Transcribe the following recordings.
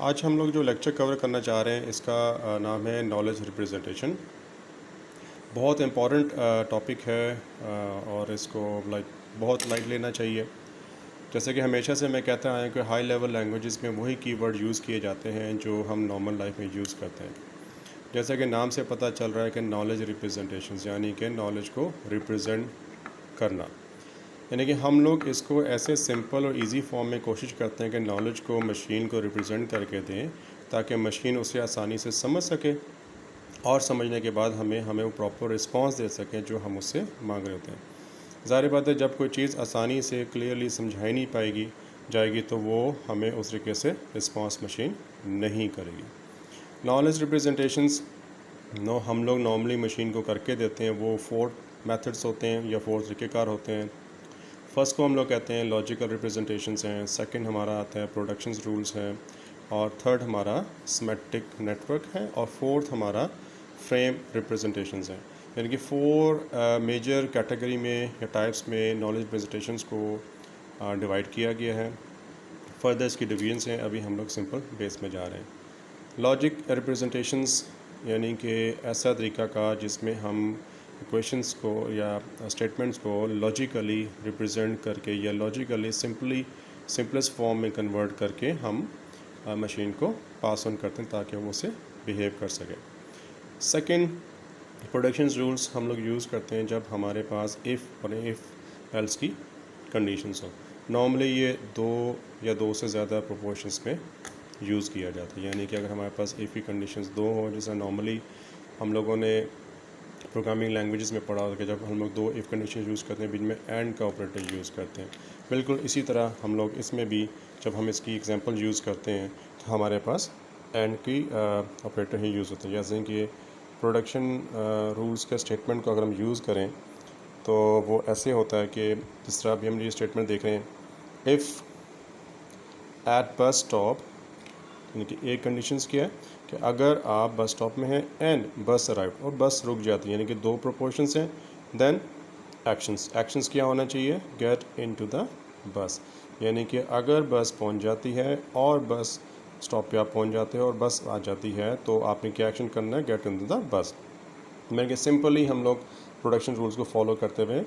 आज हम लोग जो लेक्चर कवर करना चाह रहे हैं इसका नाम है नॉलेज रिप्रेजेंटेशन। बहुत इम्पॉर्टेंट टॉपिक है और इसको बहुत लाइट लेना चाहिए। जैसे कि हमेशा से मैं कहता आया कि हाई लेवल लैंग्वेजेस में वही कीवर्ड यूज़ किए जाते हैं जो हम नॉर्मल लाइफ में यूज़ करते हैं। जैसा कि नाम से पता चल रहा है कि नॉलेज रिप्रेजेंटेशन यानी कि नॉलेज को रिप्रेजेंट करना, यानी कि हम लोग इसको ऐसे सिंपल और इजी फॉर्म में कोशिश करते हैं कि नॉलेज को मशीन को रिप्रेजेंट करके दें ताकि मशीन उसे आसानी से समझ सके और समझने के बाद हमें वो प्रॉपर रिस्पांस दे सकें जो हम उससे मांग रहे होते हैं। ज़ाहिर बात है, जब कोई चीज़ आसानी से क्लियरली समझाई नहीं जाएगी तो वो हमें उस तरीके से रिस्पांस मशीन नहीं करेगी। नॉलेज रिप्रेजेंटेशंस हम लोग नॉर्मली मशीन को करके देते हैं। वो 4 मेथड्स होते हैं या 4 तरीक़ेकार होते हैं। फर्स्ट को हम लोग कहते हैं लॉजिकल रिप्रेजेंटेशंस हैं, सेकंड हमारा आता है प्रोडक्शन रूल्स हैं, और थर्ड हमारा सिमेट्रिक नेटवर्क है, और फोर्थ हमारा फ्रेम रिप्रेजेंटेशंस हैं। यानी कि 4 मेजर कैटेगरी में या टाइप्स में नॉलेज रिप्रेजेंटेशंस को डिवाइड किया गया है। फर्दर इसकी डिवीजन्स हैं, अभी हम लोग सिंपल बेस में जा रहे हैं। लॉजिक रिप्रेजेंटेशंस यानी कि ऐसा तरीका का जिसमें हम इक्वेशंस को या स्टेटमेंट्स को लॉजिकली रिप्रेजेंट करके या लॉजिकली सिंपलेस्ट फॉर्म में कन्वर्ट करके हम मशीन को पास ऑन करते हैं ताकि वो उसे बिहेव कर सके। सेकंड, प्रोडक्शन रूल्स हम लोग यूज़ करते हैं जब हमारे पास इफ़ और इफ़ एल्स की कंडीशंस हो। नॉर्मली ये 2 या 2 से ज़्यादा प्रोपोर्शंस में यूज़ किया जाता है। यानी कि अगर हमारे पास इफ़ की कंडीशंस 2 हो, जैसा नॉर्मली हम लोगों ने प्रोग्रामिंग लैंग्वेजेस में पढ़ा कि जब हम लोग 2 इफ़ कंडीशन यूज़ करते हैं बीच में एंड का ऑपरेटर यूज़ करते हैं। बिल्कुल इसी तरह हम लोग इसमें भी जब हम इसकी एग्जांपल यूज़ करते हैं तो हमारे पास एंड की ऑपरेटर ही यूज़ होते हैं। जैसे कि प्रोडक्शन रूल्स के स्टेटमेंट को अगर हम यूज़ करें तो वो ऐसे होता है कि जिस तरह अभी हम ये स्टेटमेंट देख रहे हैं, इफ़ एट बस स्टॉप, यानी कि एक कंडीशंस क्या है कि अगर आप बस स्टॉप में हैं एंड बस अराइव और बस रुक जाती है, यानी कि 2 प्रोपोर्शंस हैं। देन एक्शंस क्या होना चाहिए, गेट इनटू द बस, यानी कि अगर बस पहुंच जाती है और बस स्टॉप पे आप पहुंच जाते हो और बस आ जाती है तो आपने क्या एक्शन करना है, गेट इनटू द बस। यानी कि सिंपली हम लोग प्रोडक्शन रूल्स को फॉलो करते हुए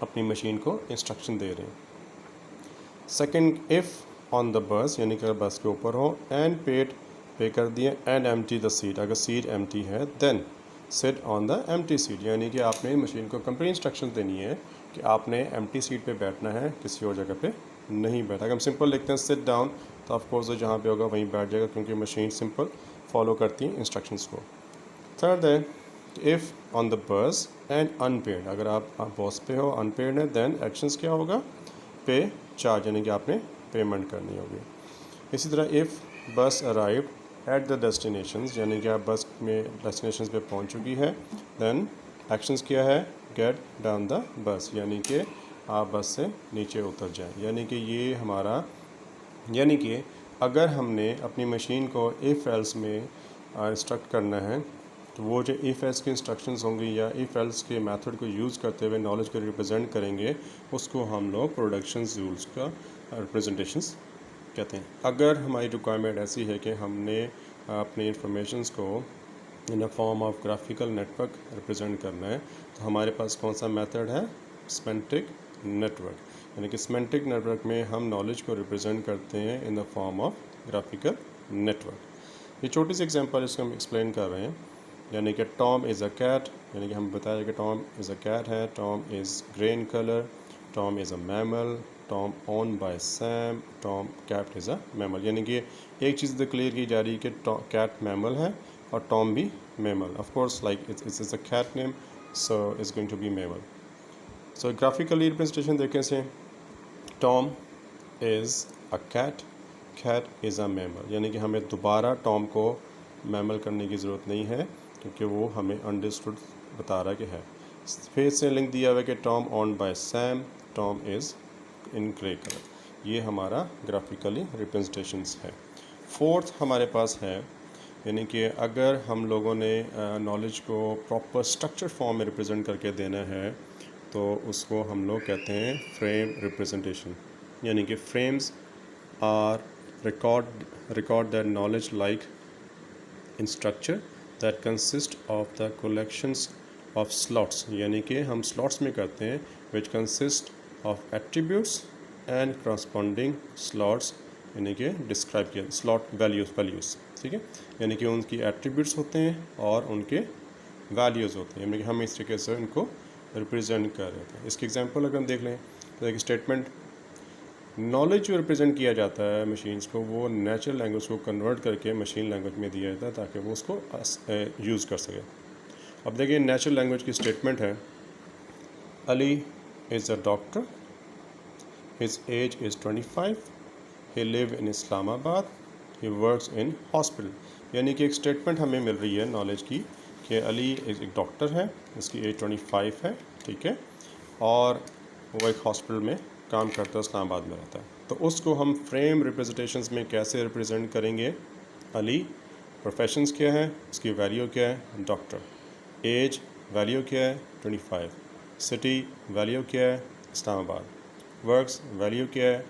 अपनी मशीन को इंस्ट्रक्शन दे रहे हैं। सेकेंड, इफ़ ऑन द बस, यानी कि अगर बस के ऊपर हो एंड पे कर दिए एंड एम्प्टी द सीट, अगर सीट एम्प्टी है then sit on the empty seat, यानी कि आपने मशीन को कंप्लीट इंस्ट्रक्शन देनी है कि आपने एम्प्टी सीट पे बैठना है, किसी और जगह पे नहीं बैठा। अगर हम सिंपल लिखते हैं सिट डाउन तो ऑफकोर्स वो जहाँ पे होगा वहीं बैठ जाएगा क्योंकि मशीन सिंपल फॉलो करती है इंस्ट्रक्शंस को। थर्ड है if on the bus and unpaid, अगर आप बस पे हो अनपेड है देन एक्शंस क्या होगा, पे चार्ज, यानी कि आपने पेमेंट करनी होगी। इसी तरह इफ़ बस अराइव एट द डेस्टिनेशंस, यानी कि आप बस में डेस्टिनेशंस पे पहुंच चुकी है, देन एक्शंस क्या है, गेट डाउन द बस, यानी कि आप बस से नीचे उतर जाएं। यानी कि ये हमारा, यानी कि अगर हमने अपनी मशीन को इफ़ एल्स में इंस्ट्रक्ट करना है तो वो जो इफ़ एल्स की इंस्ट्रक्शंस होंगी या इफ़ एल्स के मेथड को यूज़ करते हुए नॉलेज को रिप्रेजेंट करेंगे, उसको हम लोग प्रोडक्शन रूल्स का रिप्रेजेंटेशंस कहते हैं। अगर हमारी रिक्वायरमेंट ऐसी है कि हमने अपने इंफॉर्मेशंस को in a form of graphical network represent करना है तो हमारे पास कौन सा मेथड है, सिमेंटिक नेटवर्क, यानी कि सिमेंटिक नेटवर्क में हम नॉलेज को रिप्रेजेंट करते हैं in the form of graphical network. ये छोटी सी एग्जांपल इसको हम एक्सप्लेन कर रहे हैं, यानी कि टॉम इज़ अ कैट, यानी कि हम बताया कि टॉम इज़ अ कैट है, Tom is grey in colour, Tom is a mammal, Tom own by Sam, Tom cat is a mammal, यानी कि एक चीज़ तो क्लियर की जा रही है कि कैट मैमल है और टॉम भी mammal. Of course like it's is a cat name so is going to be mammal. So graphically representation देखें से Tom is a cat, cat is a mammal, यानी कि हमें दोबारा टॉम को मैमल करने की ज़रूरत नहीं है क्योंकि वो हमें अंडरस्टूड बता रहा कि है। फिर से लिंक दिया हुआ है कि Tom on by Sam, Tom is in grey colour. ये हमारा ग्राफिकली रिप्रेजेंटेशंस है। फोर्थ हमारे पास है, यानी कि अगर हम लोगों ने नॉलेज को प्रॉपर स्ट्रक्चर फॉर्म में रिप्रेजेंट करके देना है तो उसको हम लोग कहते हैं फ्रेम रिप्रेजेंटेशन, यानी कि frames are record that knowledge like in structure that consist of the collections of slots, यानी कि हम slots में करते हैं which consist of attributes and corresponding slots, यानी कि डिस्क्राइब किया slot values, ठीक है, यानी कि उनकी attributes होते हैं और उनके values होते हैं, यानी कि हम इस तरीके से उनको रिप्रेजेंट कर रहे थे। इसकी एग्जांपल अगर हम देख लें तो एक स्टेटमेंट, नॉलेज जो रिप्रेजेंट किया जाता है मशीन्स को, वो नेचुरल लैंग्वेज को कन्वर्ट करके मशीन लैंग्वेज में दिया जाता है ताकि वो उसको यूज़ कर सके। अब देखिए नेचुरल लैंग्वेज की स्टेटमेंट है, Ali is a doctor, his age is 25, he live in Islamabad, he works in hospital. यानी कि एक स्टेटमेंट हमें मिल रही है नॉलेज की कि अली एक डॉक्टर है, इसकी एज 25 है, ठीक है, और वो एक हॉस्पिटल में काम करता है, इस्लामाबाद में रहता है। तो उसको हम फ्रेम रिप्रेजेंटेशंस में कैसे रिप्रेजेंट करेंगे? अली प्रोफेशंस क्या है, उसकी वैल्यू क्या है, डॉक्टर, एज वैल्यू क्या है 25, सिटी वैल्यू क्या है इस्लामाबाद, वर्क्स वैल्यू क्या है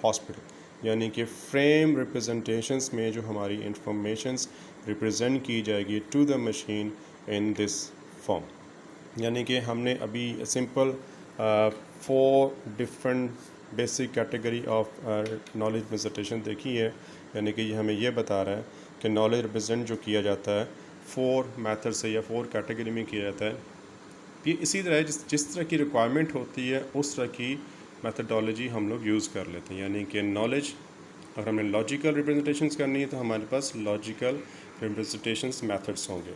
हॉस्पिटल। यानी कि फ्रेम रिप्रेजेंटेशंस में जो हमारी इंफॉर्मेशंस रिप्रेजेंट की जाएगी to the machine in this form, यानी कि हमने अभी simple 4 different basic category of knowledge presentation देखी है। यानी कि ये हमें ये बता रहा है कि नॉलेज रिप्रेजेंट जो किया जाता है 4 मेथड से या 4 कैटेगरी में किया जाता है। ये इसी तरह जिस तरह की रिक्वायरमेंट होती है उस तरह की मेथडोलॉजी हम लोग यूज़ कर लेते हैं। यानी कि नॉलेज, अगर हमने लॉजिकल रिप्रेजेंटेशंस करनी है तो हमारे पास लॉजिकल रिप्रेजेंटेशंस मेथड्स होंगे।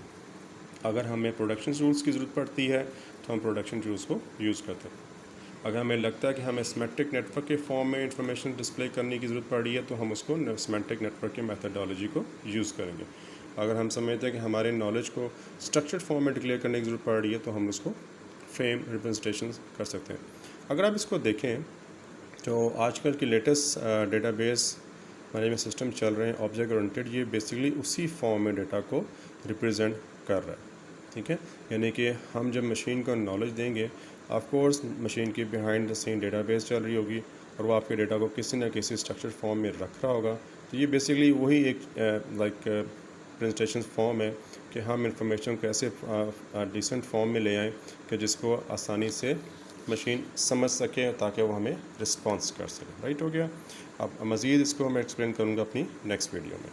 अगर हमें प्रोडक्शन रूल्स की ज़रूरत पड़ती है तो हम प्रोडक्शन रूल्स को यूज़ करते हैं। अगर हमें लगता है कि हमें सिमेट्रिक नेटवर्क के फॉर्म में इंफॉर्मेशन डिस्प्ले करने की ज़रूरत पड़ी है तो हम उसको सिमेट्रिक नेटवर्क की मेथडोलॉजी को यूज़ करेंगे। अगर हम समझते हैं कि हमारे नॉलेज को स्ट्रक्चर्ड फॉर्म में डिक्लेयर करने की ज़रूरत पड़ रही है तो हम उसको फ्रेम रिप्रेजेंटेशन कर सकते हैं। अगर आप इसको देखें तो आजकल की लेटेस्ट डेटाबेस मैनेजमेंट सिस्टम चल रहे हैं ऑब्जेक्ट ओरिएंटेड, ये बेसिकली उसी फॉर्म में डेटा को रिप्रेजेंट कर रहा है, ठीक है। यानी कि हम जब मशीन को नॉलेज देंगे, ऑफ कोर्स मशीन के बिहाइंड द सीन डेटाबेस चल रही होगी और वो आपके डेटा को किसी न किसी स्ट्रक्चर्ड फॉर्म में रख रहा होगा। तो ये बेसिकली वही एक प्रेजेंटेशन फॉर्म है कि हम इंफॉर्मेशन को ऐसे डिसेंट फॉर्म में ले आएँ कि जिसको आसानी से मशीन समझ सके ताकि वो हमें रिस्पॉन्स कर सके। राइट हो गया। अब मज़ीद इसको मैं एक्सप्लेन करूँगा अपनी नेक्स्ट वीडियो में।